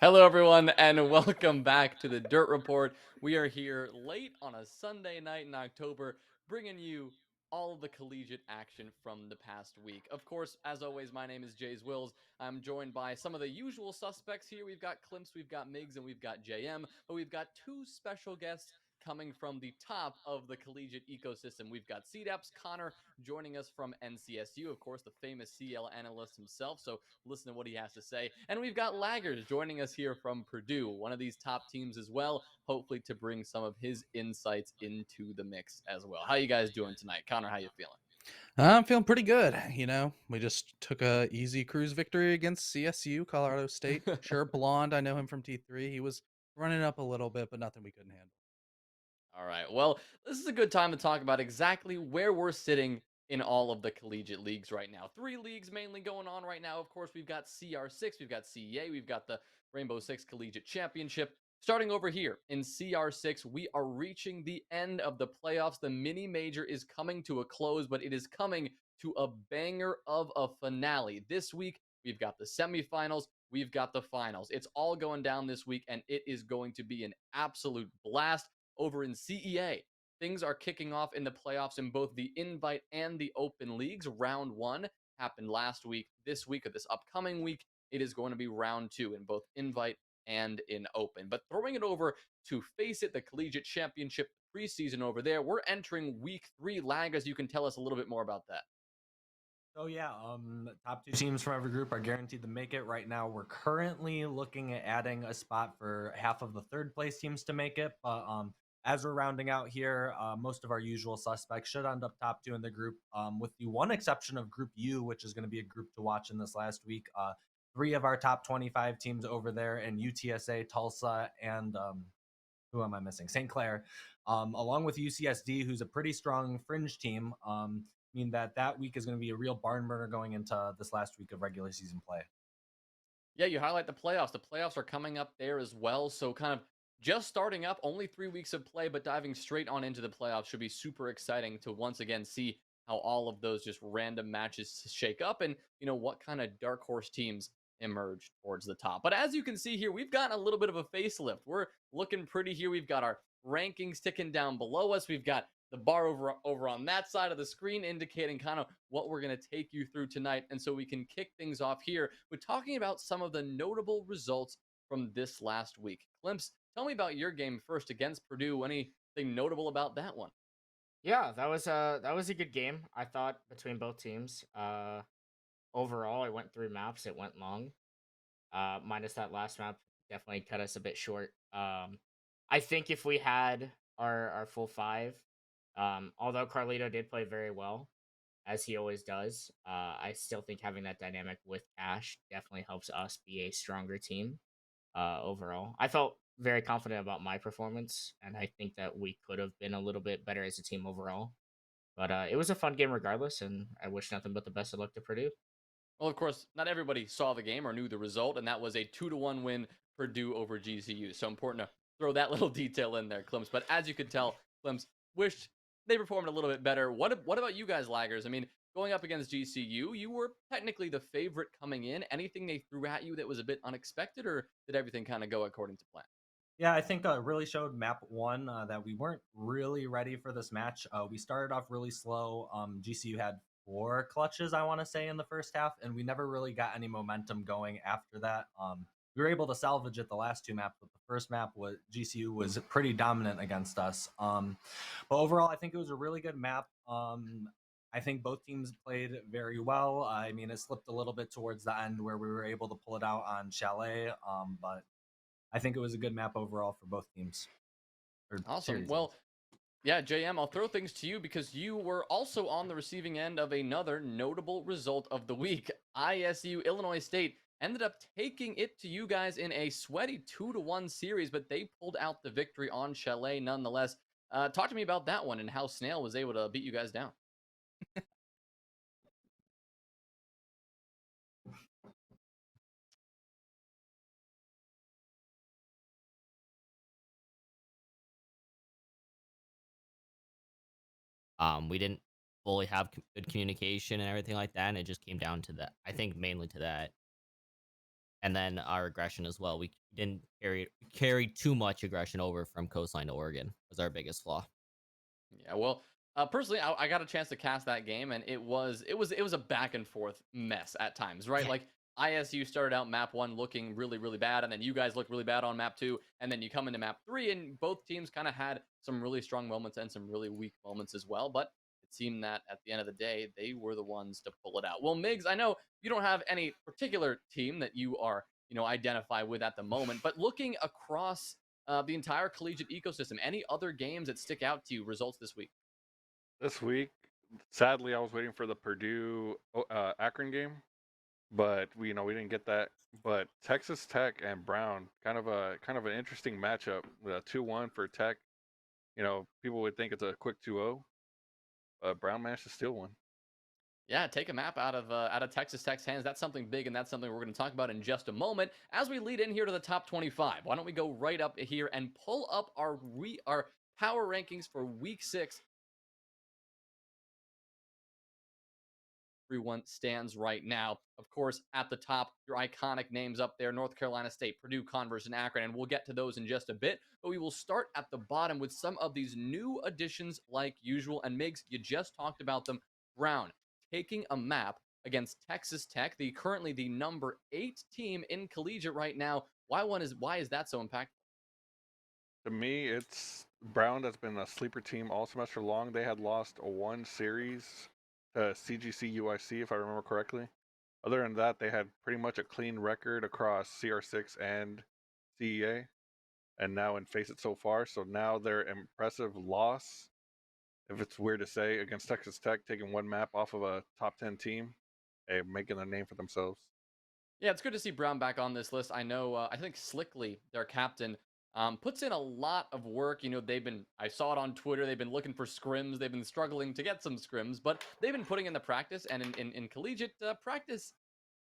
Hello, everyone, and welcome back to the Dirt Report. We are here late on a Sunday night in October, bringing you all of the collegiate action from the past week. Of course, as always, my name is Jays Wills. I'm joined by some of the usual suspects here. We've got Klimps, we've got Migs, and we've got JM, but we've got two special guests coming from the top of the collegiate ecosystem. We've got CDAP's Connor joining us from NCSU, of course, the famous CL analyst himself. So listen to what he has to say. And we've got Laggers joining us here from Purdue, one of these top teams as well, hopefully to bring some of his insights into the mix as well. How you guys doing tonight? Connor, how you feeling? I'm feeling pretty good. We just took a easy cruise victory against CSU, Colorado State. Sure, Blonde, I know him from T3. He was running up a little bit, but nothing we couldn't handle. All right. Well, this is a good time to talk about exactly where we're sitting in all of the collegiate leagues right now. Three leagues mainly going on right now. Of course, we've got CR6, we've got CEA, we've got the Rainbow Six Collegiate Championship. Starting over here in CR6, we are reaching the end of the playoffs. The mini major is coming to a close, but it is coming to a banger of a finale. This week, we've got the semifinals, we've got the finals. It's all going down this week, and it is going to be an absolute blast over in CEA. Things are kicking off in the playoffs in both the invite and the open leagues. Round one happened last week. This week, or this upcoming week, it is going to be round two in both invite and in open. But throwing it over to Face It, the collegiate championship preseason over there, we're entering week three. Lag, as you can tell us a little bit more about that. Top two teams from every group are guaranteed to make it. Right now, we're currently looking at adding a spot for half of the third place teams to make it. But as we're rounding out here, most of our usual suspects should end up top two in the group, with the one exception of Group U, which is going to be a group to watch in this last week. Three of our top 25 teams over there in UTSA, Tulsa, and who am I missing? St. Clair, along with UCSD, who's a pretty strong fringe team. Mean that week is going to be a real barn burner going into this last week of regular season play. Yeah, you highlight the playoffs. The playoffs are coming up there as well. So, kind of just starting up, only 3 weeks of play, but diving straight on into the playoffs should be super exciting to once again see how all of those just random matches shake up and, what kind of dark horse teams emerge towards the top. But as you can see here, we've gotten a little bit of a facelift. We're looking pretty here. We've got our rankings ticking down below us. We've got the bar over on that side of the screen indicating kind of what we're going to take you through tonight. And so we can kick things off here with talking about some of the notable results from this last week. Klimps, tell me about your game first against Purdue. Anything notable about that one? Yeah, that was a good game. I thought between both teams. Overall, I went through maps. It went long. Minus that last map, definitely cut us a bit short. I think if we had our full five, although Carlito did play very well as he always does, I still think having that dynamic with Ash definitely helps us be a stronger team. Overall, I felt very confident about my performance, and I think that we could have been a little bit better as a team overall. But it was a fun game regardless, and I wish nothing but the best of luck to Purdue. Well, of course, not everybody saw the game or knew the result, and that was a 2-1 win Purdue over GCU. So important to throw that little detail in there, Clemps. But as you could tell, Clemps wished they performed a little bit better. What about you guys, laggers? I mean, going up against GCU, you were technically the favorite coming in. Anything they threw at you that was a bit unexpected, or did everything kind of go according to plan? Yeah, I think it really showed map one that we weren't really ready for this match. We started off really slow. GCU had four clutches, I want to say, in the first half, and we never really got any momentum going after that. We were able to salvage it the last two maps, but the first map was GCU was pretty dominant against us. But overall, I think it was a really good map. I think both teams played very well. I mean, it slipped a little bit towards the end where we were able to pull it out on Chalet, but I think it was a good map overall for both teams or Awesome. series. Well, yeah, JM, I'll throw things to you because you were also on the receiving end of another notable result of the week. ISU Illinois State ended up taking it to you guys in a sweaty 2-1 series, but they pulled out the victory on Chalet nonetheless. Talk to me about that one and how Snail was able to beat you guys down. We didn't fully have good communication and everything like that, and it just came down to that. I think mainly to that. and then our aggression as well. We didn't carry too much aggression over from coastline to Oregon was our biggest flaw. Yeah, well, personally, I got a chance to cast that game, and it was a back and forth mess at times, right? Yeah. Like ISU started out map one looking really really bad, and then you guys looked really bad on map two, and then you come into map three, and both teams kind of had some really strong moments and some really weak moments as well. But it seemed that at the end of the day, they were the ones to pull it out. Well, Migs, I know you don't have any particular team that you are identify with at the moment, but looking across the entire collegiate ecosystem. Any other games that stick out to you? Results this week? This week, sadly, I was waiting for the Purdue Akron game, but we didn't get that. But Texas Tech and Brown, kind of an interesting matchup. 2-1 for Tech. People would think it's a quick 2-0, but Brown managed to steal one. Yeah, take a map out of Texas Tech's hands. That's something big, and that's something we're going to talk about in just a moment. As we lead in here to the top 25, why don't we go right up here and pull up our power rankings for Week 6. Everyone stands right now. Of course, at the top, your iconic names up there: North Carolina State, Purdue, Converse, and Akron. And we'll get to those in just a bit. But we will start at the bottom with some of these new additions, like usual. And Migs, you just talked about them. Brown taking a map against Texas Tech, currently the number 8 team in collegiate right now. Why is that so impactful? To me, it's Brown that's been a sleeper team all semester long. They had lost one series to CGC UIC, if I remember correctly. Other than that, they had pretty much a clean record across CR6 and CEA, and now in Face It so far. So now their impressive loss, if it's weird to say, against Texas Tech, taking one map off of a top 10 team, making a name for themselves. Yeah, it's good to see Brown back on this list. I know, I think Slickley, their captain, puts in a lot of work. I saw it on Twitter, they've been looking for scrims. They've been struggling to get some scrims, but they've been putting in the practice, and in collegiate practice,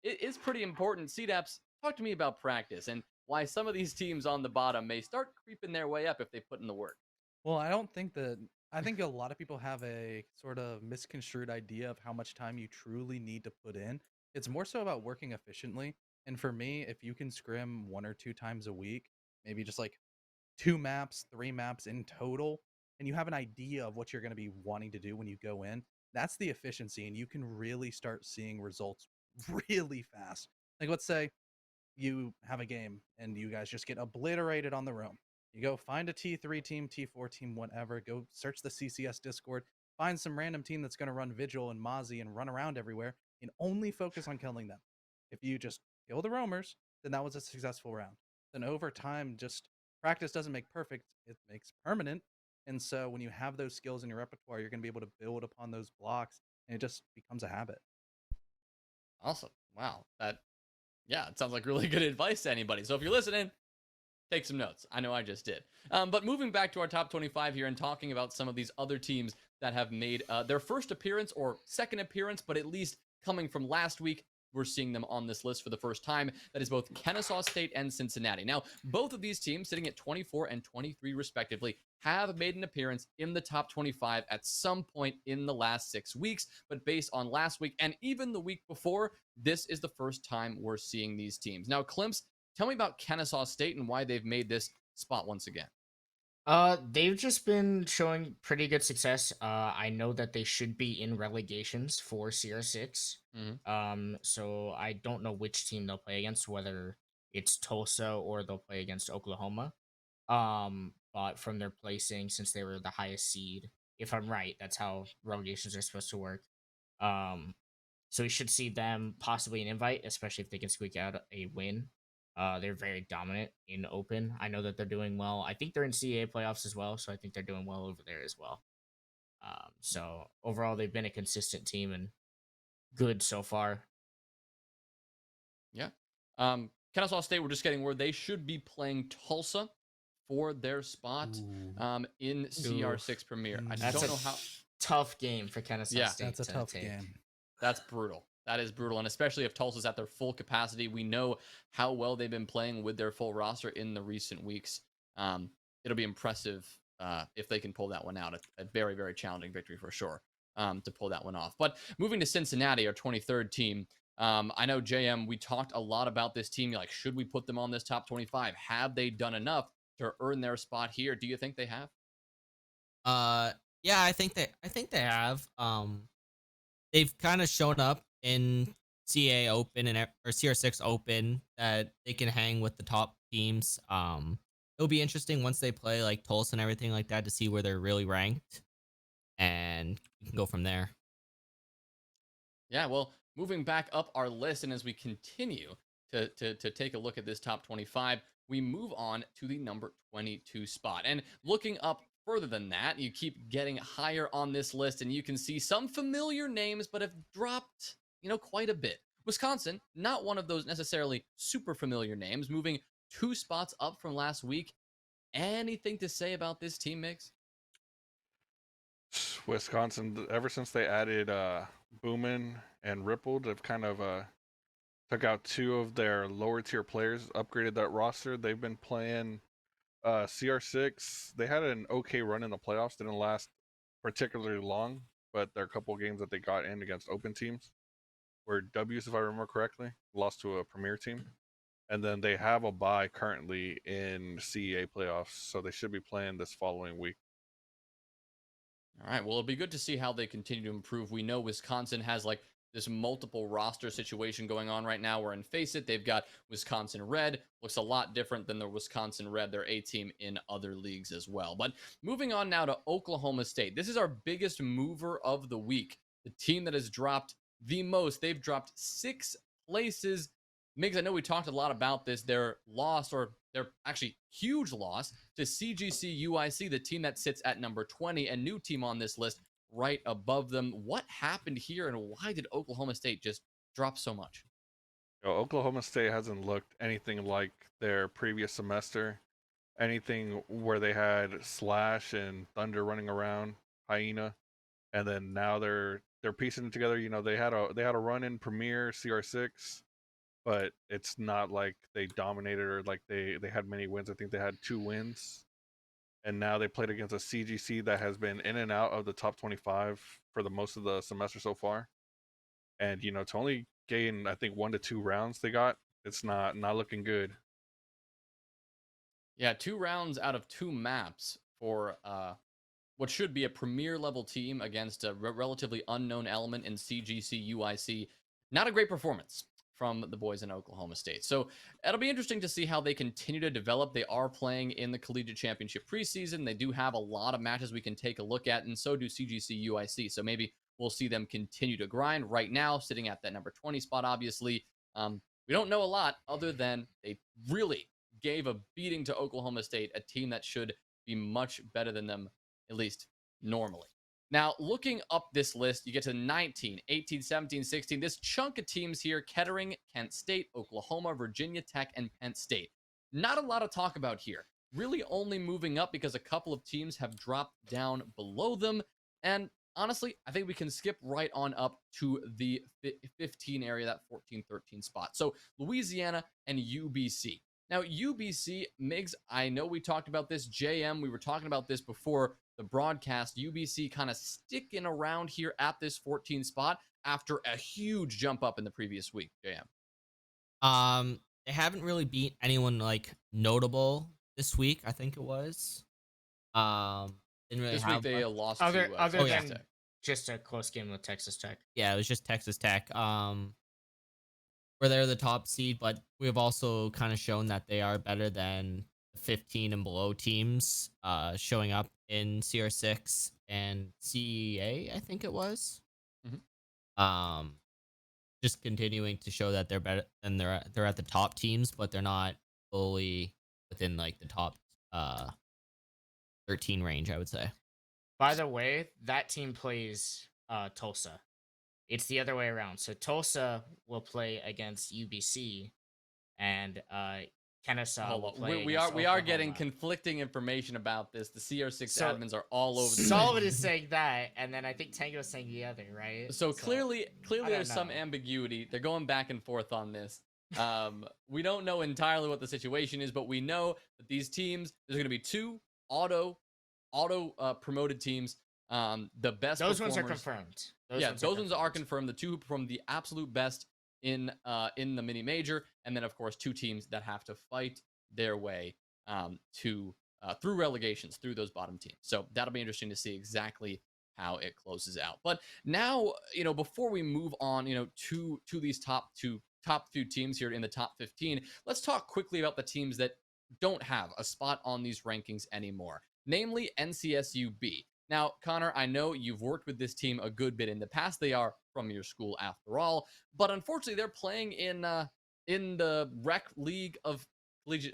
it is pretty important. CDAPS, talk to me about practice and why some of these teams on the bottom may start creeping their way up if they put in the work. Well, I think a lot of people have a sort of misconstrued idea of how much time you truly need to put in. It's more so about working efficiently. And for me, if you can scrim 1 or 2 times a week, maybe just like 2 maps, 3 maps in total, and you have an idea of what you're going to be wanting to do when you go in, that's the efficiency. And you can really start seeing results really fast. Like, let's say you have a game and you guys just get obliterated on the roam. You go find a T3 team, T4 team, whatever. Go search the CCS Discord, find some random team that's going to run Vigil and Mozzie and run around everywhere and only focus on killing them. If you just kill the roamers, then that was a successful round. Then over time, just practice doesn't make perfect, it makes permanent. And so when you have those skills in your repertoire, you're going to be able to build upon those blocks and it just becomes a habit. Awesome. Wow. Yeah, it sounds like really good advice to anybody. So if you're listening, take some notes. I know I just did. But moving back to our top 25 here and talking about some of these other teams that have made their first appearance or second appearance, but at least coming from last week, we're seeing them on this list for the first time. That is both Kennesaw State and Cincinnati. Now, both of these teams, sitting at 24 and 23 respectively, have made an appearance in the top 25 at some point in the last 6 weeks. But based on last week and even the week before, this is the first time we're seeing these teams. Now, Klimps, tell me about Kennesaw State and why they've made this spot once again. They've just been showing pretty good success. I know that they should be in relegations for CR6. So I don't know which team they'll play against, whether it's Tulsa or they'll play against Oklahoma. But from their placing, since they were the highest seed, if I'm right, that's how relegations are supposed to work. So we should see them possibly an invite, especially if they can squeak out a win. They're very dominant in open. I know that they're doing well. I think they're in CA playoffs as well, so I think they're doing well over there as well. So overall, they've been a consistent team and good so far. Yeah. Kennesaw State, we're just getting word they should be playing Tulsa for their spot in CR6 Premier. I That's don't a know how tough game for Kennesaw Yeah. State. That's a to tough take. game. That's brutal. That is brutal. And especially if Tulsa's at their full capacity, we know how well they've been playing with their full roster in the recent weeks. It'll be impressive if they can pull that one out. A very, very challenging victory for sure to pull that one off. But moving to Cincinnati, our 23rd team, I know JM, we talked a lot about this team. Like, should we put them on this top 25? Have they done enough to earn their spot here? Do you think they have? Uh, yeah, I think they have. They've kind of shown up in CA Open and or CR6 Open that they can hang with the top teams. It'll be interesting once they play like Tulsa and everything like that to see where they're really ranked, and we can go from there. Yeah, well, moving back up our list, and as we continue to take a look at this top 25, we move on to the number 22 spot. And looking up further than that, you keep getting higher on this list, and you can see some familiar names, but have dropped, quite a bit. Wisconsin, not one of those necessarily super familiar names, moving 2 spots up from last week. Anything to say about this team, Mix? Wisconsin, ever since they added Boomin and Ripple, they've kind of took out 2 of their lower tier players, upgraded that roster. They've been playing CR6. They had an okay run in the playoffs, didn't last particularly long, but there are a couple of games that they got in against open teams were W's, if I remember correctly, lost to a premier team. And then they have a bye currently in CEA playoffs, so they should be playing this following week. All right. Well, it'll be good to see how they continue to improve. We know Wisconsin has like this multiple roster situation going on right now. Where in Face It, they've got Wisconsin Red. Looks a lot different than the Wisconsin Red, their A team in other leagues as well. But moving on now to Oklahoma State. This is our biggest mover of the week. The team that has dropped the most. They've dropped 6 places. Migs, I know we talked a lot about this. Their loss, or their actually huge loss, to CGC UIC, the team that sits at number 20, a new team on this list right above them. What happened here, and why did Oklahoma State just drop so much? Oklahoma State hasn't looked anything like their previous semester. Anything where they had Slash and Thunder running around, Hyena, and then now they're piecing it together. They had a run in Premier CR6, but it's not like they dominated or like they had many wins. I think they had 2 wins. And now they played against a CGC that has been in and out of the top 25 for the most of the semester so far. And to only gain, I think, 1 to 2 rounds they got, it's not looking good. Yeah, 2 rounds out of 2 maps for what should be a premier level team against a relatively unknown element in CGC UIC. Not a great performance from the boys in Oklahoma State. So it'll be interesting to see how they continue to develop. They are playing in the Collegiate Championship preseason. They do have a lot of matches we can take a look at, and so do CGC UIC. So maybe we'll see them continue to grind. Right now, sitting at that number 20 spot, obviously. We don't know a lot other than they really gave a beating to Oklahoma State, a team that should be much better than them, at least normally. Now, looking up this list, you get to 19, 18, 17, 16. This chunk of teams here: Kettering, Kent State, Oklahoma, Virginia Tech, and Penn State. Not a lot of talk about here. Really only moving up because a couple of teams have dropped down below them. And honestly, I think we can skip right on up to the 15 area, that 14, 13 spot. So Louisiana and UBC. Now, UBC, Migs, I know we talked about this. JM, we were talking about this before the broadcast. UBC kind of sticking around here at this 14 spot after a huge jump up in the previous week. JM. They haven't really beat anyone like notable this week. I think it was. Didn't really This have week they much. lost Other to other Texas than Tech. just a close game with Texas Tech. Yeah, it was just Texas Tech. Where they're the top seed, but we've also kind of shown that they are better than the 15 and below teams showing up in CR6 and CEA, I think it was. Just continuing to show that they're better and they're at the top teams, but they're not fully within like the top 13 range, I would say. By the way, that team plays Tulsa. It's the other way around. So Tulsa will play against UBC, and Kennesaw will play. We are getting conflicting information about this. The CR6 So- admins are all over the Solomon place. is saying that, and then I think Tango is saying the other, right? So clearly don't there's some know. ambiguity. They're going back and forth on this. We don't know entirely what the situation is, but we know that these teams, there's going to be 2 auto promoted teams. The best those ones are performers- confirmed. Those ones are confirmed. The 2 from the absolute best in the mini major, and then of course 2 teams that have to fight their way to through relegations through those bottom teams. So that'll be interesting to see exactly how it closes out. But now, before we move on, to these top few teams here in the top 15, let's talk quickly about the teams that don't have a spot on these rankings anymore, namely NCSUB. Now, Connor, I know you've worked with this team a good bit in the past. They are from your school after all, but unfortunately, they're playing in the rec league of the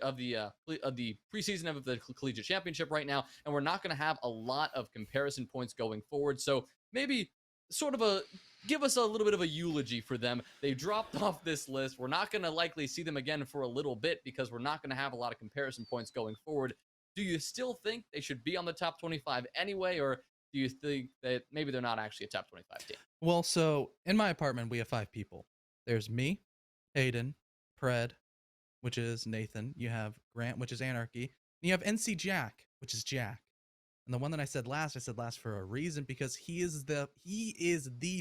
preseason of the collegiate championship right now, and we're not going to have a lot of comparison points going forward. So maybe sort of give us a little bit of a eulogy for them. They dropped off this list. We're not going to likely see them again for a little bit because we're not going to have a lot of comparison points going forward. Do you still think they should be on the top 25 anyway, or do you think that maybe they're not actually a top 25 team? Well, so in my apartment, we have 5 people. There's me, Hayden, Pred, which is Nathan. You have Grant, which is Anarchy. And you have NC Jack, which is Jack. And the one that I said last for a reason, because he is the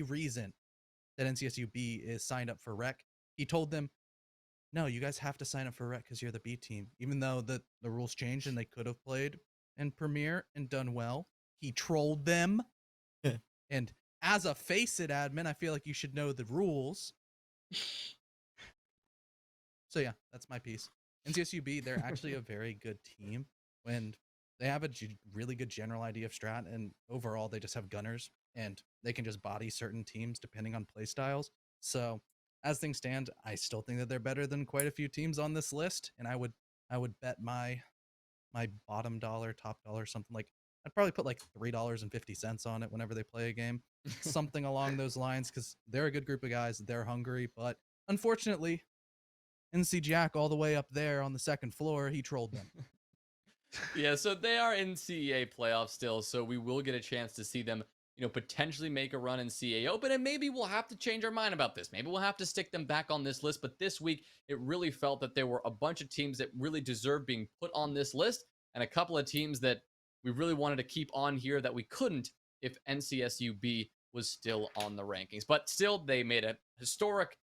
reason that NCSUB is signed up for rec. He told them, no, you guys have to sign up for rec because you're the B team. Even though the rules changed and they could have played in Premier and done well, he trolled them. And as a Face It admin, I feel like you should know the rules. So yeah, that's my piece. NCSUB, they're actually a very good team when they have a really good general idea of strat, and overall they just have gunners and they can just body certain teams depending on play styles. So as things stand, I still think that they're better than quite a few teams on this list, and I would bet my bottom dollar, top dollar, something like, I'd probably put like $3.50 on it whenever they play a game, something along those lines, because they're a good group of guys. They're hungry, but unfortunately, NC Jack all the way up there on the second floor, he trolled them. Yeah, so they are in CEA playoffs still, so we will get a chance to see them, potentially make a run in CEA Open, and maybe we'll have to change our mind about this. Maybe we'll have to stick them back on this list, but this week, it really felt that there were a bunch of teams that really deserved being put on this list, and a couple of teams that we really wanted to keep on here that we couldn't if NCSUB was still on the rankings. But still, they made it historic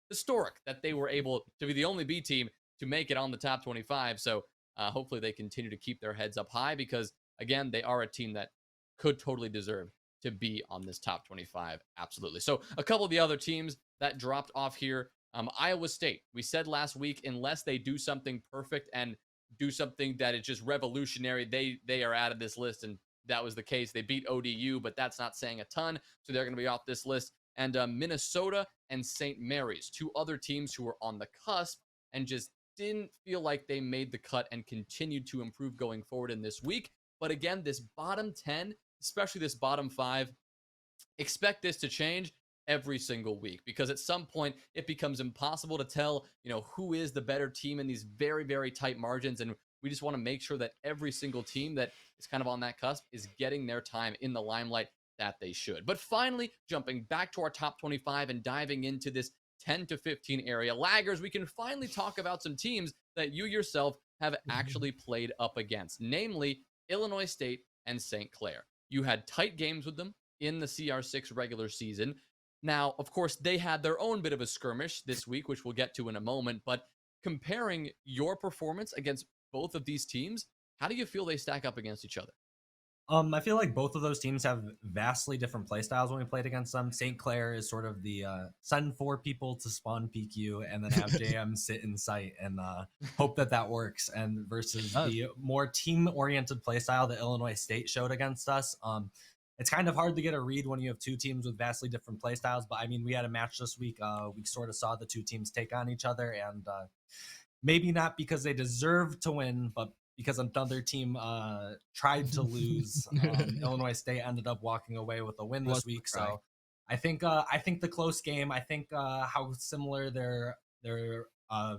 that they were able to be the only B team to make it on the top 25. So hopefully they continue to keep their heads up high because, again, they are a team that could totally deserve to be on this top 25. Absolutely. So a couple of the other teams that dropped off here, Iowa State. We said last week, unless they do something perfect and do something that is just revolutionary, they are out of this list, and that was the case. They beat ODU, but that's not saying a ton, so they're going to be off this list. And Minnesota and St. Mary's, 2 other teams who were on the cusp and just didn't feel like they made the cut and continued to improve going forward in this week. But again, this bottom 10, especially this bottom 5, expect this to change every single week, because at some point it becomes impossible to tell, who is the better team in these very, very tight margins. And we just want to make sure that every single team that is kind of on that cusp is getting their time in the limelight that they should. But finally, jumping back to our top 25 and diving into this 10 to 15 area laggers, we can finally talk about some teams that you yourself have actually played up against, namely Illinois State and St. Clair. You had tight games with them in the CR6 regular season. Now, of course, they had their own bit of a skirmish this week, which we'll get to in a moment, but comparing your performance against both of these teams, how do you feel they stack up against each other? I feel like both of those teams have vastly different playstyles when we played against them. St. Clair is sort of the send 4 people to spawn PQ and then have JM sit in sight and hope that works. And versus the more team-oriented playstyle that Illinois State showed against us. It's kind of hard to get a read when you have 2 teams with vastly different playstyles. But I mean, we had a match this week. We sort of saw the 2 teams take on each other, and maybe not because they deserved to win, but because another team tried to lose. Illinois State ended up walking away with a win this week. So I think the close game, I think how similar their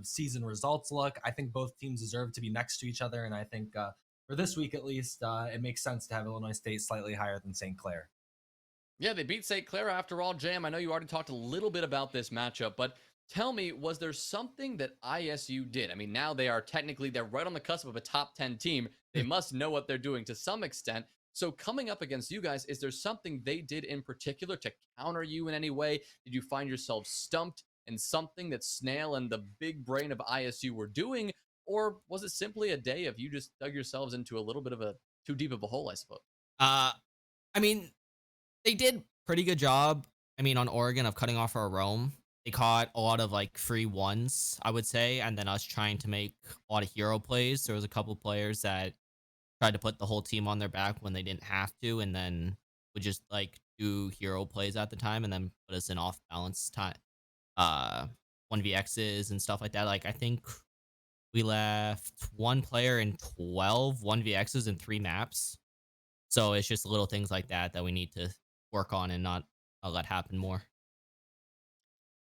season results look, I think both teams deserve to be next to each other. And I think for this week at least, it makes sense to have Illinois State slightly higher than St. Clair. Yeah, they beat St. Clair after all. JM, I know you already talked a little bit about this matchup, but tell me, was there something that ISU did? I mean, now they're right on the cusp of a top 10 team. They must know what they're doing to some extent. So coming up against you guys, is there something they did in particular to counter you in any way? Did you find yourself stumped and something that Snail and the big brain of ISU were doing? Or was it simply a day of you just dug yourselves into a little bit of a too deep of a hole, I suppose? Uh, I mean, they did pretty good job. I mean, on Oregon of cutting off our roam. They caught a lot of like free ones, I would say, and then us trying to make a lot of hero plays. There was a couple players that tried to put the whole team on their back when they didn't have to, and then would just like do hero plays at the time, and then put us in off balance time, uh, 1vx's and stuff like that. Like I think we left one player in 12 1vx's in 3 maps. So it's just little things like that that we need to work on and not let happen more.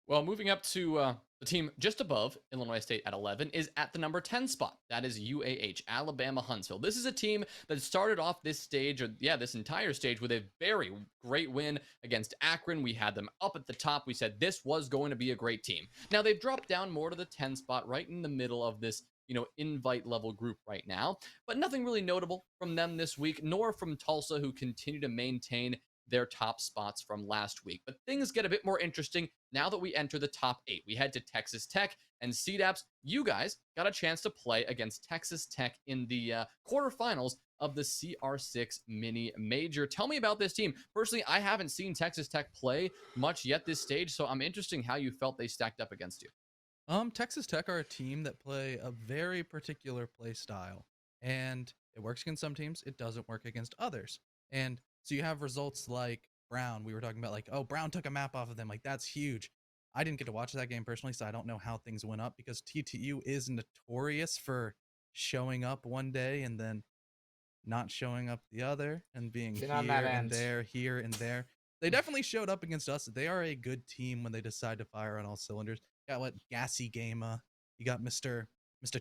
Well, moving up to the team just above Illinois State at 11 is at the number 10 spot. That is UAH, Alabama Huntsville. This is a team that started off this stage, or this entire stage, with a very great win against Akron. We had them up at the top. We said this was going to be a great team. Now they've dropped down more to the 10 spot, right in the middle of this invite level group right now, but nothing really notable from them this week, nor from Tulsa, who continue to maintain their top spots from last week. But things get a bit more interesting now that we enter the top 8. We head to Texas Tech and CDAPS. You guys got a chance to play against Texas Tech in the quarterfinals of the CR6 Mini Major. Tell me about this team. Personally, I haven't seen Texas Tech play much yet this stage, so I'm interested in how you felt they stacked up against you. Texas Tech are a team that play a very particular play style, and it works against some teams. It doesn't work against others. And so you have results like Brown. We were talking about like, oh, Brown took a map off of them. Like, that's huge. I didn't get to watch that game personally, so I don't know how things went up, because TTU is notorious for showing up one day and then not showing up the other, and being Get on that here and end. there, here and there. They definitely showed up against us. They are a good team when they decide to fire on all cylinders. Got what, Gassy Gama. You got Mr.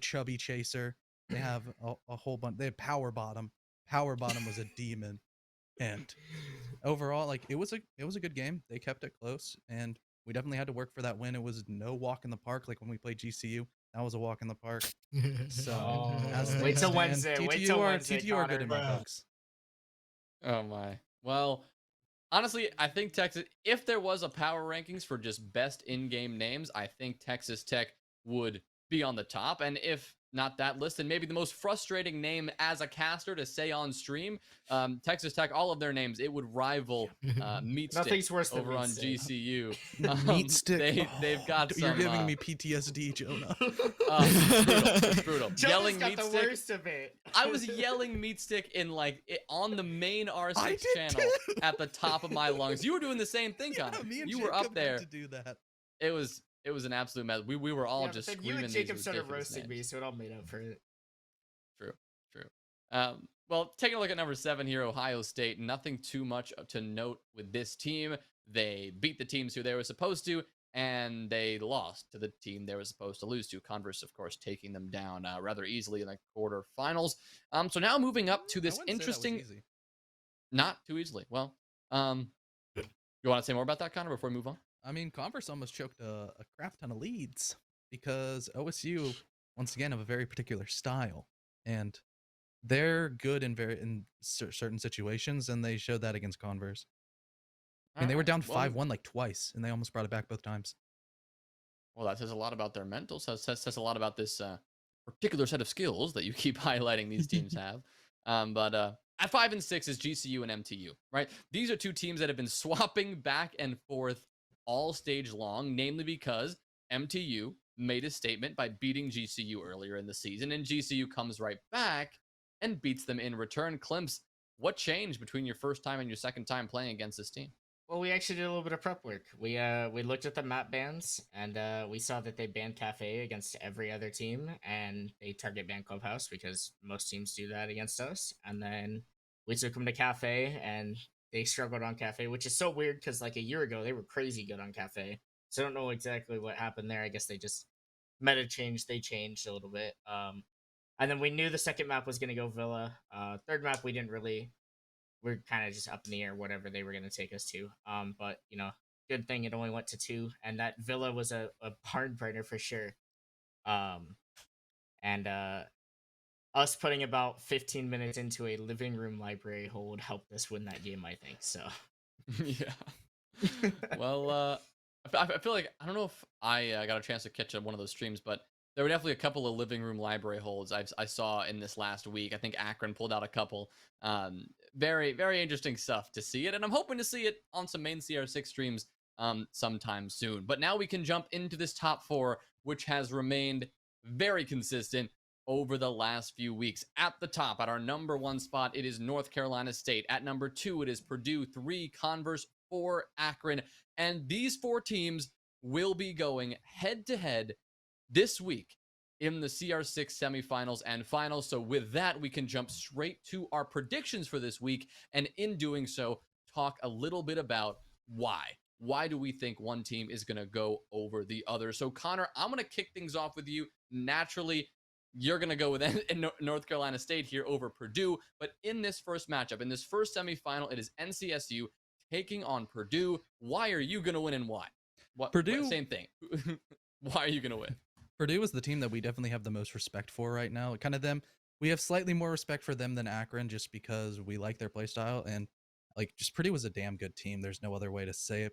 Chubby Chaser. They have a whole bunch. They have Power Bottom. Power Bottom was a demon. And overall, like, it was a good game. They kept it close, and we definitely had to work for that win. It was no walk in the park like when we played GCU. That was a walk in the park. So as Wait things till stand, Wednesday. Wait till Wednesday, TTU are good in my Connor. books. Oh my. Well, honestly, I think Texas, if there was a power rankings for just best in-game names, I think Texas Tech would be on the top. And if not that list, then maybe the most frustrating name as a caster to say on stream, Texas Tech, all of their names, it would rival Meat Stick Nothing's worse than over Meat on Stick. GCU. Meat Stick. They've got You're some, giving me PTSD, Jonah. it's brutal. Jonas Yelling got Meat the Stick. worst of it. I was yelling Meat Stick in on the main I R6 did channel too. at the top of my lungs. You were doing the same thing, Yeah, Connor. me and You were Jacob up there. had to do that. It was an absolute mess. We were all Yeah, just but then screaming you and these Jacob started ridiculous roasting me, names. so it all made up for it. True. Well, taking a look at number 7 here, Ohio State. Nothing too much to note with this team. They beat the teams who they were supposed to, and they lost to the team they were supposed to lose to. Converse, of course, taking them down rather easily in the quarterfinals. So now moving up to this I wouldn't say that was interesting, easy. not too easily. Well, you want to say more about that, Connor, before we move on? I mean, Converse almost choked a crap ton of leads, because OSU, once again, have a very particular style, and they're good in certain situations, and they showed that against Converse. I mean, they were Alright, down well, 5-1 like twice, and they almost brought it back both times. Well, that says a lot about their mental. Says a lot about this particular set of skills that you keep highlighting these teams have. But at 5 and 6 is GCU and MTU, right? These are two teams that have been swapping back and forth all stage long, namely because MTU made a statement by beating GCU earlier in the season, and GCU comes right back and beats them in return. Klimps, what changed between your first time and your second time playing against this team? Well, we actually did a little bit of prep work. We looked at the map bans, and we saw that they banned Cafe against every other team, and they target ban Clubhouse because most teams do that against us. And then we took them to Cafe, and they struggled on Cafe, which is so weird because like a year ago they were crazy good on Cafe. So I don't know exactly what happened there. I guess they just meta changed. They changed a little bit. And then we knew the second map was gonna go Villa. Third map we didn't really. We're kind of just up in the air, whatever they were going to take us to. But, good thing it only went to 2. And that Villa was a barn burner for sure. And us putting about 15 minutes into a living room library hold helped us win that game, I think. So, Yeah. Well, I feel like I don't know if I got a chance to catch one of those streams, but there were definitely a couple of living room library holds I saw in this last week. I think Akron pulled out a couple. Very very interesting stuff to see it, and I'm hoping to see it on some main CR6 streams sometime soon. But now we can jump into this top four, which has remained very consistent over the last few weeks. At the top, at our number one spot, it is North Carolina State. At number two, it is Purdue. 3, Converse. 4, Akron. And these 4 teams will be going head to head this week in the CR6 semifinals and finals. So, with that, we can jump straight to our predictions for this week. And in doing so, talk a little bit about why. Why do we think one team is going to go over the other? So, Connor, I'm going to kick things off with you. Naturally, you're going to go with North Carolina State here over Purdue. But in this first matchup, in this first semifinal, it is NCSU taking on Purdue. Why are you going to win and why? Purdue- Same thing. Why are you going to win? Purdue is the team that we definitely have the most respect for right now. Kind of them. We have slightly more respect for them than Akron just because we like their play style, and like just Purdue was a damn good team. There's no other way to say it.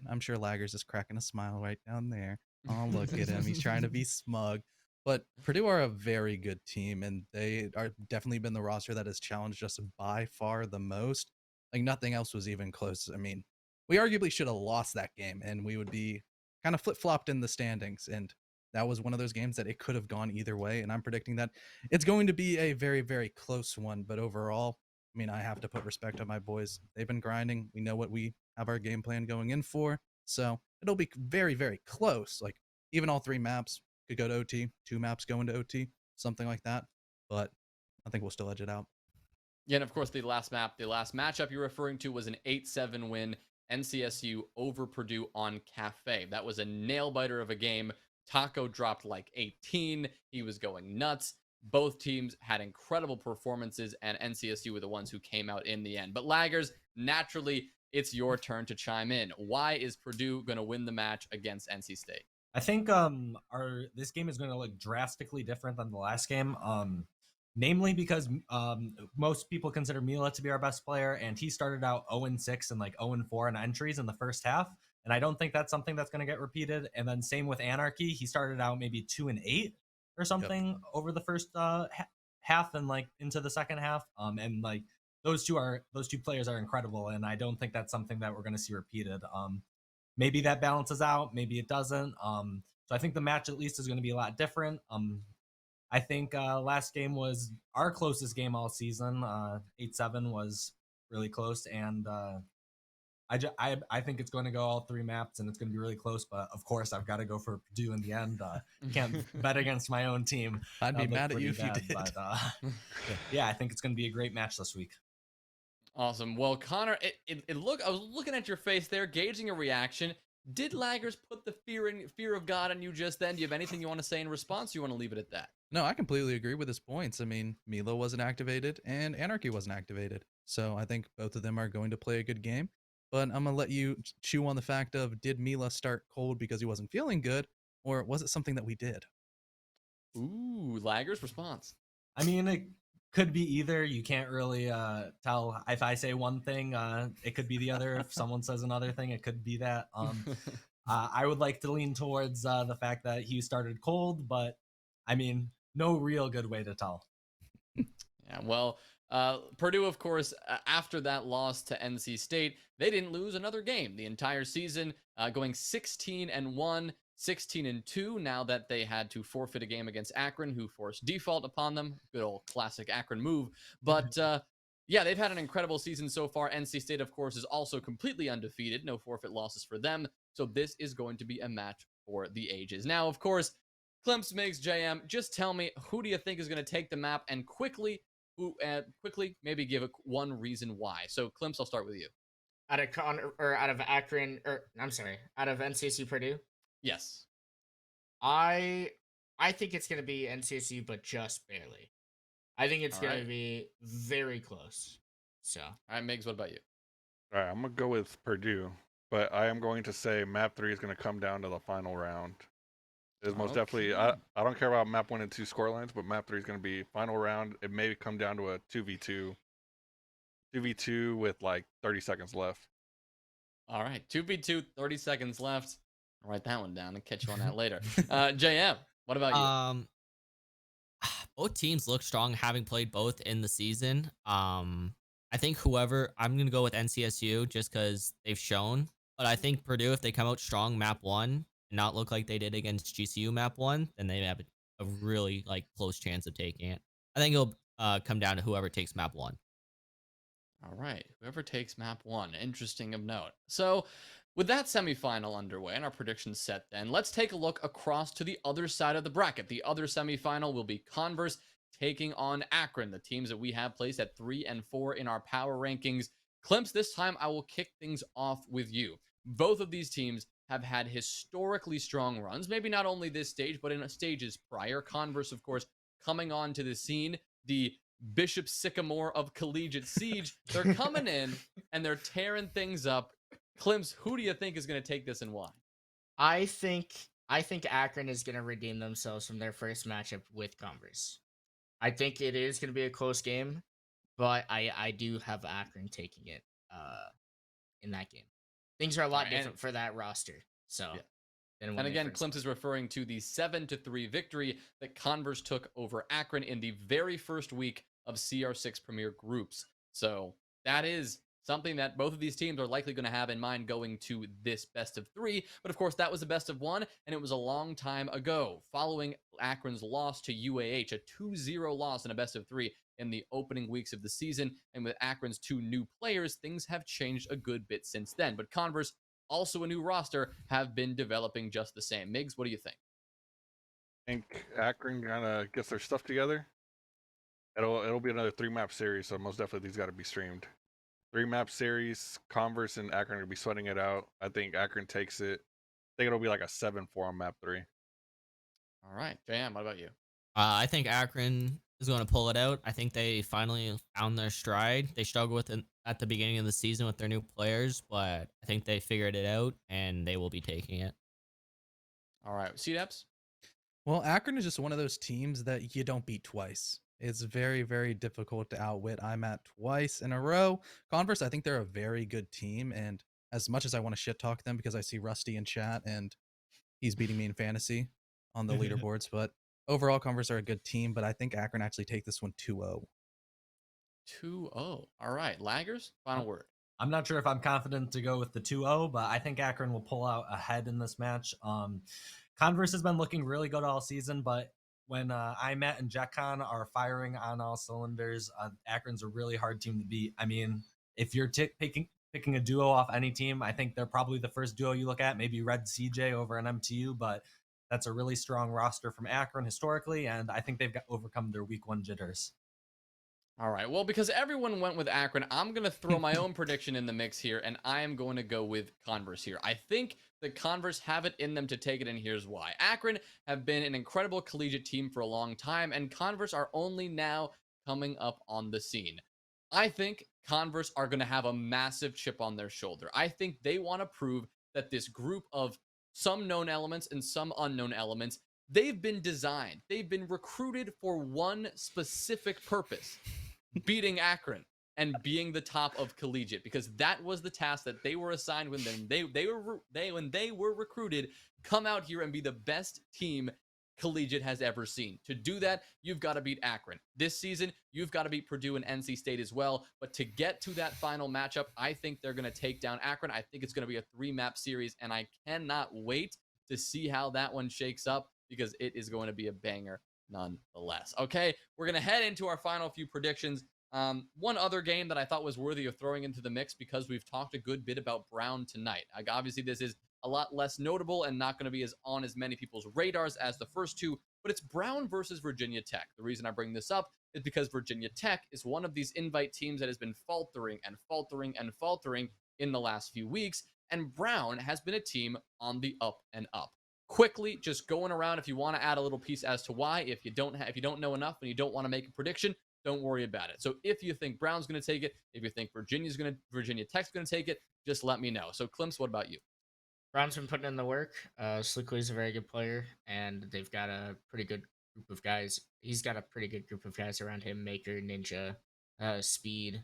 I'm sure Laggers is cracking a smile right down there. Oh, look at him. He's trying to be smug. But Purdue are a very good team, and they are definitely been the roster that has challenged us by far the most. Like nothing else was even close. I mean, we arguably should have lost that game, and we would be kind of flip-flopped in the standings. And that was one of those games that it could have gone either way. And I'm predicting that it's going to be a very, very close one. But overall, I mean, I have to put respect on my boys. They've been grinding. We know what we have our game plan going in for. So it'll be very, very close. Like even all 3 maps could go to OT, 2 maps go into OT, something like that. But I think we'll still edge it out. Yeah, and of course, the last matchup you're referring to was an 8-7 win, NCSU over Purdue on Cafe. That was a nail-biter of a game. Taco dropped like 18. He was going nuts. Both teams had incredible performances, and NCSU were the ones who came out in the end. But Laggers, naturally, it's your turn to chime in. Why is Purdue going to win the match against NC State? I think this game is going to look drastically different than the last game. Namely because most people consider Mila to be our best player, and he started out 0-6 and like 0-4 in entries in the first half. And I don't think that's something that's going to get repeated. And then same with Anarchy, he started out maybe 2-8 or something over the first half and like into the second half. And like those two players are incredible, and I don't think that's something that we're going to see repeated. Maybe that balances out, maybe it doesn't. So I think the match at least is going to be a lot different. I think last game was our closest game all season. 8-7 was really close, and I think it's going to go all 3 maps, and it's going to be really close. But of course, I've got to go for Purdue in the end. Can't bet against my own team. I'd be mad at you if you did. But, yeah, I think it's going to be a great match this week. Awesome. Well, Connor, I was looking at your face there, gauging a reaction. Did Laggers put the fear of God on you just then? Do you have anything you want to say in response? Or you want to leave it at that? No, I completely agree with his points. I mean, Milo wasn't activated and Anarchy wasn't activated. So I think both of them are going to play a good game. But I'm going to let you chew on the fact of, did Mila start cold because he wasn't feeling good? Or was it something that we did? Ooh, Laggers response. I mean, it could be either. You can't really tell. If I say one thing, it could be the other. If someone says another thing, it could be that. I would like to lean towards the fact that he started cold, but I mean, no real good way to tell. Yeah, well, Purdue, of course, after that loss to NC State, they didn't lose another game the entire season, going 16-1, 16-2. Now that they had to forfeit a game against Akron, who forced default upon them. Good old classic Akron move. But yeah, they've had an incredible season so far. NC State, of course, is also completely undefeated. No forfeit losses for them. So this is going to be a match for the ages. Now, of course, Clemps makes JM. Just tell me, who do you think is going to take the map? And quickly maybe give one reason why. So, Clemps, I'll start with you. Out of NCSU Purdue. Yes. I think it's gonna be NCSU, but just barely. I think it's gonna be very close. So, all right, Migs, what about you? All right, I'm gonna go with Purdue, but I am going to say map 3 is going to come down to the final round. It's most definitely. I don't care about map 1 and 2 scorelines, but map 3 is going to be final round. It may come down to a 2v2 with like 30 seconds left. All right, 2v2, 30 seconds left. I'll write that one down and catch you on that later. JM, what about you? Um, both teams look strong having played both in the season. I think whoever I'm gonna go with NCSU just because they've shown. But I think Purdue, if they come out strong map one and not look like they did against GCU map one, then they have a really like close chance of taking it. I think it'll come down to whoever takes map one. All right, whoever takes map one. Interesting of note. So, with that semifinal underway and our predictions set, then let's take a look across to the other side of the bracket. The other semifinal will be Converse taking on Akron, the teams that we have placed at 3 and 4 in our power rankings. Klimps, this time I will kick things off with you. Both of these teams have had historically strong runs, maybe not only this stage, but in stages prior. Converse, of course, coming on to the scene, the Bishop Sycamore of Collegiate Siege. They're coming in and they're tearing things up. Klims, who do you think is going to take this and why? I think Akron is gonna redeem themselves from their first matchup with Converse. I think it is gonna be a close game, but I do have Akron taking it in that game. Things are a lot Alright, and- different for that roster. So Yeah. than when And they again, first Klims is referring to the 7-3 victory that Converse took over Akron in the very first week of CR6 Premier Groups. So that is something that both of these teams are likely going to have in mind going to this best of 3. But of course, that was a best of 1, and it was a long time ago, following Akron's loss to UAH, a 2-0 loss in a best of 3 in the opening weeks of the season. And with Akron's 2 new players, things have changed a good bit since then. But Converse, also a new roster, have been developing just the same. Migs, what do you think? I think Akron kind of gets their stuff together. It'll be another 3-map series, so most definitely these got to be streamed. 3-map series, Converse and Akron are gonna be sweating it out. I think Akron takes it. I think it'll be like a 7-4 on map 3. All right, JM, what about you? I think Akron is going to pull it out. I think they finally found their stride. They struggled with it at the beginning of the season with their new players, but I think they figured it out and they will be taking it. All right, CDEPs? Well, Akron is just one of those teams that you don't beat twice. It's very, very difficult to outwit IMAT twice in a row. Converse, I think they're a very good team, and as much as I want to shit talk them because I see Rusty in chat and he's beating me in fantasy on the leaderboards, but overall, Converse are a good team. But I think Akron actually take this one 2-0. 2-0. All right, Laggers, final word. I'm not sure if I'm confident to go with the 2-0, but I think Akron will pull out ahead in this match. Converse has been looking really good all season, but when IMAT and JetCon are firing on all cylinders, Akron's a really hard team to beat. I mean, if you're picking a duo off any team, I think they're probably the first duo you look at, maybe Red CJ over an MTU, but that's a really strong roster from Akron historically, and I think they've overcome their week 1 jitters. All right, well, because everyone went with Akron, I'm going to throw my own prediction in the mix here, and I am going to go with Converse here. I think the Converse have it in them to take it, and here's why. Akron have been an incredible collegiate team for a long time, and Converse are only now coming up on the scene. I think Converse are going to have a massive chip on their shoulder. I think they want to prove that this group of some known elements and some unknown elements, they've been designed, they've been recruited for one specific purpose: beating Akron and being the top of collegiate, because that was the task that they were assigned when they were recruited. Come out here and be the best team collegiate has ever seen. To do that, you've got to beat Akron. This season, you've got to beat Purdue and NC State as well. But to get to that final matchup, I think they're going to take down Akron. I think it's going to be a 3-map series, and I cannot wait to see how that one shakes up, because it is going to be a banger nonetheless. Okay, we're going to head into our final few predictions. One other game that I thought was worthy of throwing into the mix, because we've talked a good bit about Brown tonight. Obviously, this is a lot less notable and not going to be on as many people's radars as the first two, but it's Brown versus Virginia Tech. The reason I bring this up is because Virginia Tech is one of these invite teams that has been faltering and faltering and faltering in the last few weeks, and Brown has been a team on the up and up. Quickly, just going around, if you want to add a little piece as to why, if you don't know enough and you don't want to make a prediction, don't worry about it. So if you think Brown's going to take it, if you think Virginia Tech's going to take it, just let me know. So Klims, what about you? Brown's been putting in the work. Slickley's a very good player, and they've got a pretty good group of guys. He's got a pretty good group of guys around him: Maker, Ninja, Speed,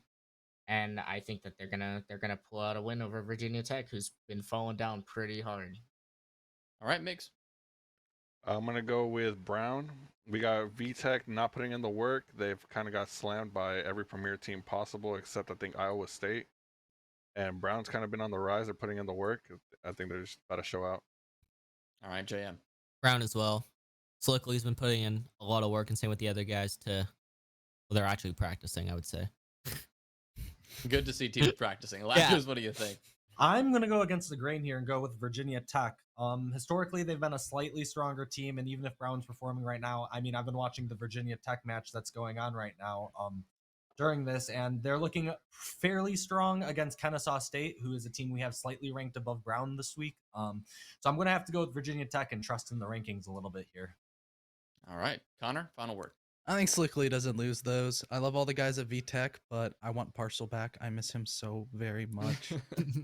and I think that they're gonna pull out a win over Virginia Tech, who's been falling down pretty hard. All right, Migs. I'm gonna go with Brown. We got VTech not putting in the work. They've kind of got slammed by every premier team possible, except I think Iowa State. And Brown's kind of been on the rise. They're putting in the work. I think they're just about to show out. All right, JM. Brown as well. Slickley's been putting in a lot of work, and same with the other guys. Well, they're actually practicing, I would say. Good to see teams practicing. Lactose, what do you think? I'm gonna go against the grain here and go with Virginia Tech. Historically, they've been a slightly stronger team, and even if Brown's performing right now, I mean, I've been watching the Virginia Tech match that's going on right now during this, and they're looking fairly strong against Kennesaw State, who is a team we have slightly ranked above Brown this week. So I'm gonna have to go with Virginia Tech and trust in the rankings a little bit here. All right, Connor, final word. I think Slickley doesn't lose those. I love all the guys at VTech, but I want Parcel back. I miss him so very much.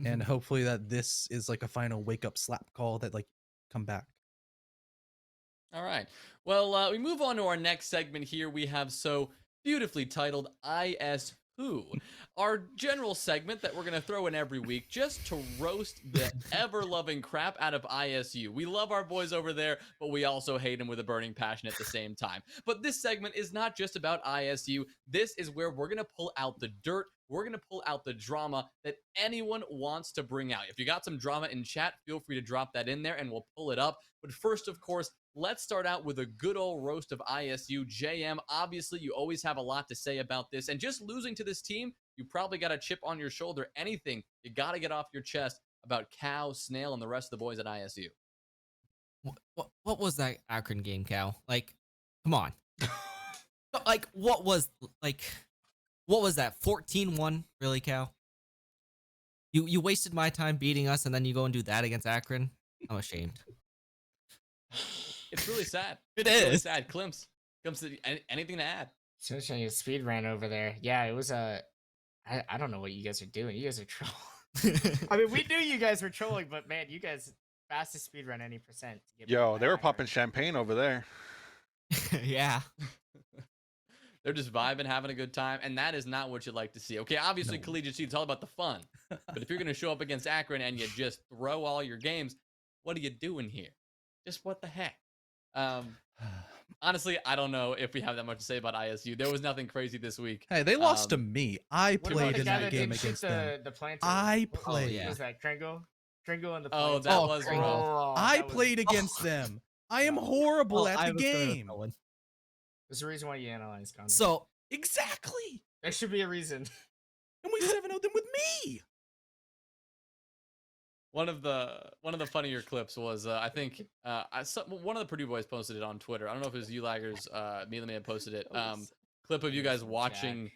And hopefully that this is like a final wake up slap call that like come back. All right. Well, we move on to our next segment here. We have so beautifully titled IS Who, our general segment that we're going to throw in every week just to roast the ever-loving crap out of ISU. We love our boys over there, but we also hate them with a burning passion at the same time. But this segment is not just about ISU. This is where we're going to pull out the dirt. We're going to pull out the drama that anyone wants to bring out. If you got some drama in chat, feel free to drop that in there and we'll pull it up. But first, of course, let's start out with a good old roast of ISU. JM, obviously, you always have a lot to say about this. And just losing to this team, you probably got a chip on your shoulder. Anything you got to get off your chest about Cal, Snail, and the rest of the boys at ISU. What was that Akron game, Cal? Like, come on. Like, what was that? 14-1? Really, Cal? You wasted my time beating us, and then you go and do that against Akron? I'm ashamed. It's really sad. It It's really is. sad. Klims, anything to add? Especially a speed ran over there. Yeah, it was I don't know what you guys are doing. You guys are trolling. I mean, we knew you guys were trolling, but man, you guys fastest speed run any percent. To get Yo, back they were Akron. popping champagne over there. Yeah. They're just vibing, having a good time, and that is not what you'd like to see. Okay, obviously, No. collegiate seed, it's all about the fun. But if you're going to show up against Akron and you just throw all your games, what are you doing here? Just what the heck? Honestly, I don't know if we have that much to say about ISU. There was nothing crazy this week. Hey, they lost to me. I What about played the in guy that that game didn't shoot against them. the planter? I What played. yeah. was that Kringle? Kringle and the Oh, planter? that Oh, was Kringle. rough. Oh, I that was- played against them. I am horrible at the game. There's a reason why you analyze Connor. So, Exactly. there should be a reason. And we 7-0 them with me. One of the funnier clips was I think one of the Purdue boys posted it on Twitter. I don't know if it was you laggers. Mealy Man posted it. Clip of you guys watching.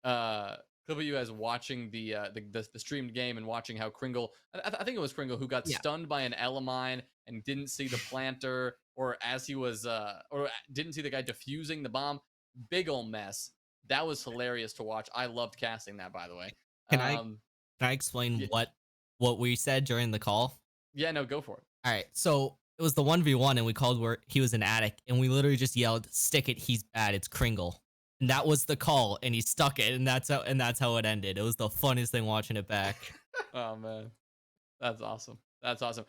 Clip of you guys watching the streamed game and watching how Kringle. I think it was Kringle who got Yeah. stunned by an Elamine and didn't see the planter, or as he was or didn't see the guy defusing the bomb. Big ol' mess. That was hilarious to watch. I loved casting that, by the way. Can I explain yeah. what we said during the call? Yeah, no, go for it. All right. So, it was the 1v1 and we called where he was an addict and we literally just yelled, "Stick it, he's bad, it's Kringle." And that was the call and he stuck it and that's how it ended. It was the funniest thing watching it back. Oh man, that's awesome. That's awesome.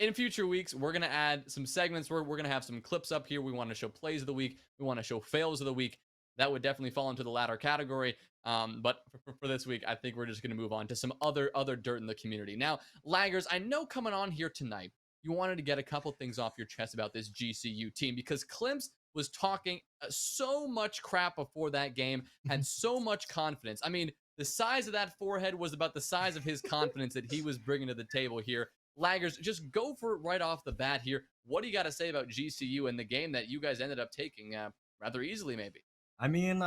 In future weeks, we're gonna add some segments where we're gonna have some clips up here. We want to show plays of the week. We want to show fails of the week. That would definitely fall into the latter category. But for this week, I think we're just gonna move on to some other dirt in the community. Now, laggers, I know coming on here tonight, you wanted to get a couple things off your chest about this GCU team because Klims was talking so much crap before that game, had so much confidence. I mean, the size of that forehead was about the size of his confidence that he was bringing to the table here. Laggers, just go for it right off the bat here. What do you got to say about GCU and the game that you guys ended up taking rather easily, maybe? I mean,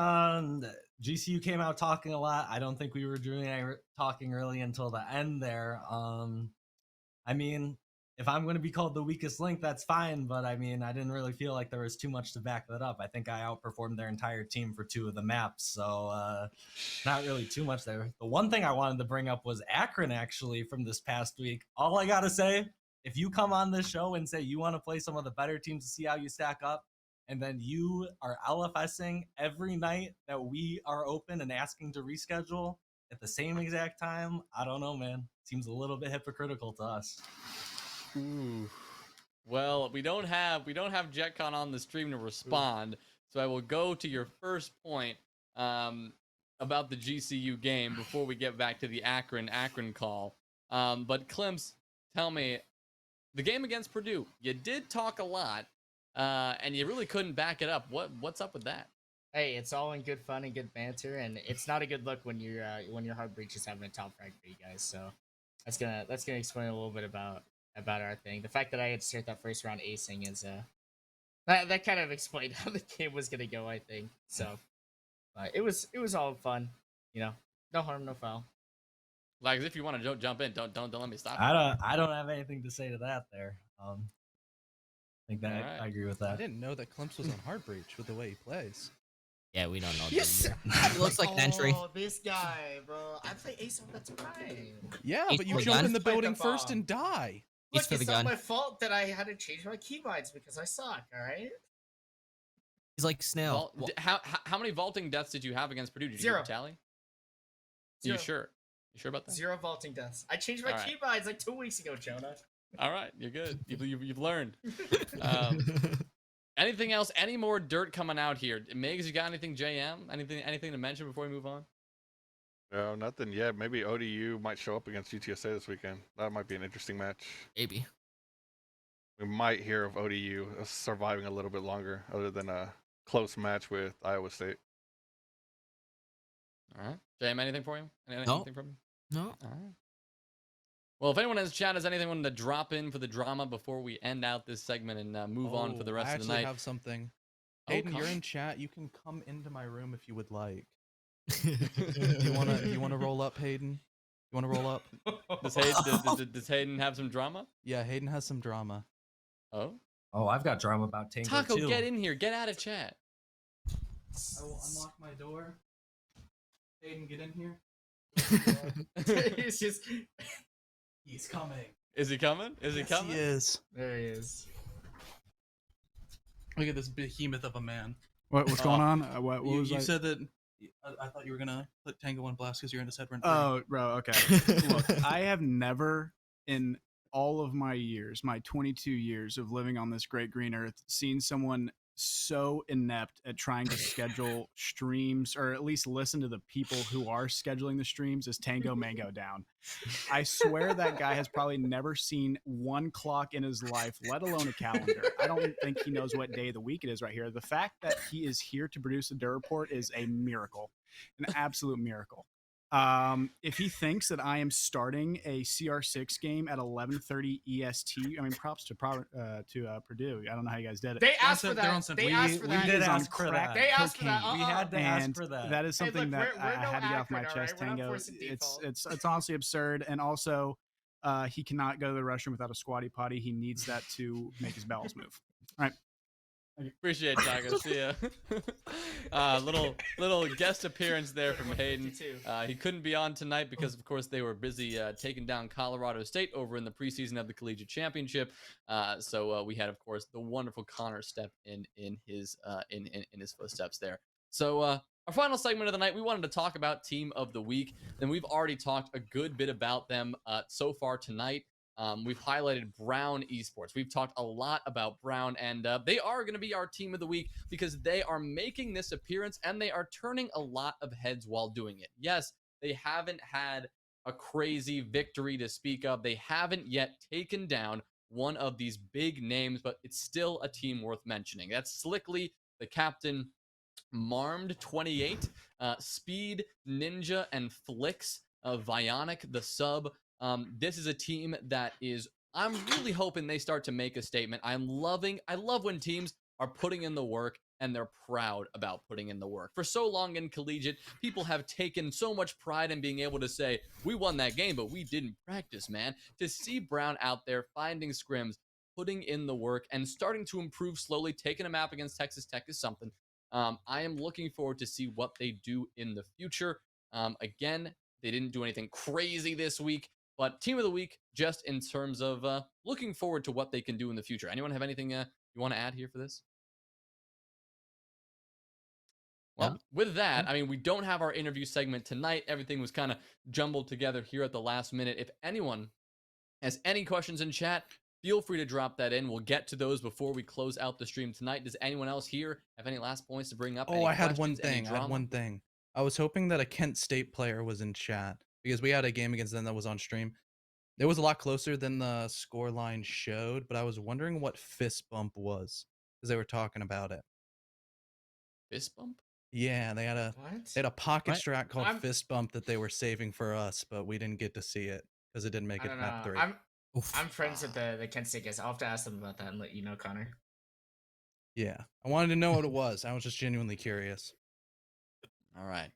GCU came out talking a lot. I don't think we were doing any talking really until the end there. I mean, if I'm going to be called the weakest link, that's fine. But I mean, I didn't really feel like there was too much to back that up. I think I outperformed their entire team for 2 of the maps. So not really too much there. The one thing I wanted to bring up was Akron, actually, from this past week. All I got to say, if you come on this show and say you want to play some of the better teams to see how you stack up, and then you are LFSing every night that we are open and asking to reschedule at the same exact time. I don't know, man. Seems a little bit hypocritical to us. Ooh. Well, we don't have JetCon on the stream to respond, so I will go to your first point about the GCU game before we get back to the Akron call. But Clemps, tell me, the game against Purdue, you did talk a lot, and you really couldn't back it up. What's up with that? Hey, it's all in good fun and good banter, and it's not a good look when your hard breach is having a top rank for you guys. So that's gonna explain a little bit about our thing. The fact that I had to start that first round acing is that kind of explained how the game was gonna go, I think. So it was all fun, no harm, no foul. Like, if you want to jump in, don't let me stop. I don't have anything to say to that there. I think that Alright. I agree with I that. didn't know that Clemps was on Hard Breach with the way he plays. Yeah, we don't know. Yes. He looks like an entry. Oh, this guy, bro. I play ace all the time. Yeah, He's but you for the jump gun? in the Play the building first bomb. and die. He's Look, for the it's gun. not my fault that I had to change my keybinds because I suck. All right. He's like Snail. How many vaulting deaths did you have against Purdue? Did you Zero. keep a tally? Zero. You sure? You sure about that? 0 vaulting deaths. I changed my Alright. keybinds like 2 weeks ago, Jonah. All right, you're good. You've learned. Anything else? Any more dirt coming out here? Migs, you got anything? JM? Anything to mention before we move on? No, nothing yet. Maybe ODU might show up against UTSA this weekend. That might be an interesting match. Maybe. We might hear of ODU surviving a little bit longer, other than a close match with Iowa State. All right, JM, anything for you? Anything from you? No. All right. Well, if anyone in chat has anything wanted to drop in for the drama before we end out this segment and move on for the rest I of the night. actually have something. Oh, Hayden, you're come. in chat. You can come into my room if you would like. You wanna roll up, Hayden? You wanna roll up? Does Hayden have some drama? Yeah, Hayden has some drama. Oh, Oh, I've got drama about Tango Taco, too. get in here. Get out of chat. I will unlock my door. Hayden, get in here. It's just He's coming. Is he coming? Is he Yes, coming? He is. there he is. Look at this behemoth of a man. What's going on? What You, was you I? said that. I thought you were gonna put Tango on blast because you're in his head rent. Oh, bro. Okay. Look, I have never in all of my years, my 22 years of living on this great green earth, seen someone so inept at trying to schedule streams, or at least listen to the people who are scheduling the streams, as Tango Mango Down. I swear that guy has probably never seen one clock in his life, let alone a calendar. I don't think he knows what day of the week it is right here. The fact that he is here to produce a Dirt Report is a miracle, an absolute miracle. If he thinks that I am starting a CR6 game at 11:30 EST, I mean, props to Purdue. I don't know how you guys did it. They asked They're for on that. some- They we- asked for we that. did ask on for crack that. They asked for that. cocaine. We had to ask And for that. that is Hey, something look, that we're I no had to get off my Akron, chest, alright? We're not Tango. forcing default. It's honestly absurd, and also he cannot go to the restroom without a squatty potty. He needs that to make his bowels move. All right. Appreciate it, Taco. See ya. Little guest appearance there from Hayden. 152. He couldn't be on tonight because, of course, they were busy taking down Colorado State over in the preseason of the Collegiate Championship. So we had, of course, the wonderful Connor step in his footsteps there. So our final segment of the night, we wanted to talk about Team of the Week. And we've already talked a good bit about them so far tonight. We've highlighted Brown Esports. We've talked a lot about Brown, and they are going to be our Team of the Week because they are making this appearance and they are turning a lot of heads while doing it. Yes, they haven't had a crazy victory to speak of. They haven't yet taken down one of these big names, but it's still a team worth mentioning. That's Slickly, the captain, Marmed28, Speed, Ninja, and Flix, Vionic, the sub. This is a team that I'm really hoping they start to make a statement. I love when teams are putting in the work and they're proud about putting in the work. For so long in collegiate, people have taken so much pride in being able to say, we won that game, but we didn't practice, man. To see Brown out there finding scrims, putting in the work, and starting to improve slowly, taking a map against Texas Tech is something. I am looking forward to see what they do in the future. Again, they didn't do anything crazy this week, but Team of the Week, just in terms of looking forward to what they can do in the future. Anyone have anything you want to add here for this? Well, with that, I mean, we don't have our interview segment tonight. Everything was kind of jumbled together here at the last minute. If anyone has any questions in chat, feel free to drop that in. We'll get to those before we close out the stream tonight. Does anyone else here have any last points to bring up? Oh, Any I had one questions, any thing. I had drama? one thing. I was hoping that a Kent State player was in chat because we had a game against them that was on stream. It was a lot closer than the score line showed, but I was wondering what fist bump was because they were talking about it. Fist bump? Yeah, they had a What? pocket What? strat called I'm- fist bump that they were saving for us, but we didn't get to see it because it didn't make I it don't to map know. 3. I'm friends with the Kent State guys. I'll have to ask them about that and let you know, Connor. Yeah, I wanted to know what it was. I was just genuinely curious. All right.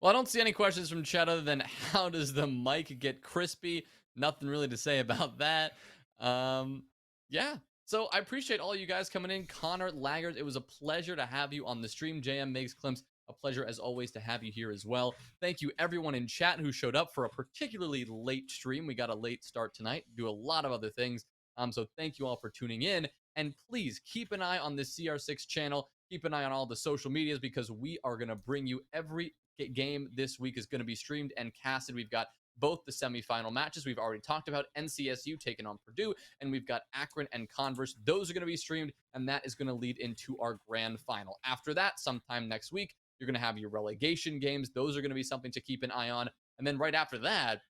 Well, I don't see any questions from chat other than how does the mic get crispy? Nothing really to say about that. Yeah. So I appreciate all you guys coming in. Connor, Laggers, it was a pleasure to have you on the stream. JM, Migs, Clemps, a pleasure as always to have you here as well. Thank you everyone in chat who showed up for a particularly late stream. We got a late start tonight, do a lot of other things. So thank you all for tuning in. And please keep an eye on the CR6 channel. Keep an eye on all the social medias because we are going to bring you every game this week is going to be streamed and casted. We've got both the semifinal matches we've already talked about, NCSU taking on Purdue, and we've got Akron and Converse. Those are going to be streamed, and that is going to lead into our grand final. After that, sometime next week, you're going to have your relegation games. Those are going to be something to keep an eye on. And then right after that,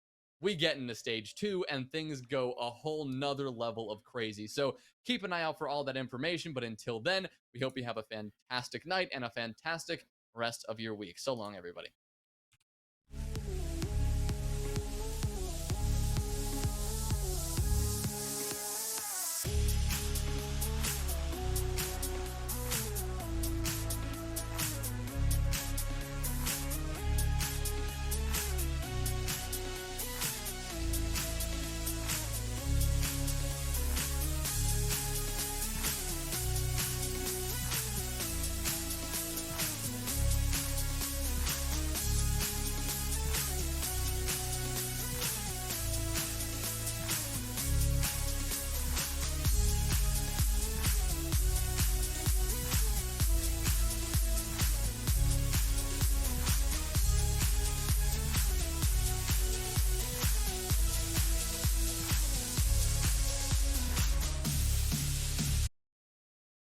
we get into stage 2 and things go a whole nother level of crazy. So keep an eye out for all that information. But until then, we hope you have a fantastic night and a fantastic rest of your week. So long, everybody.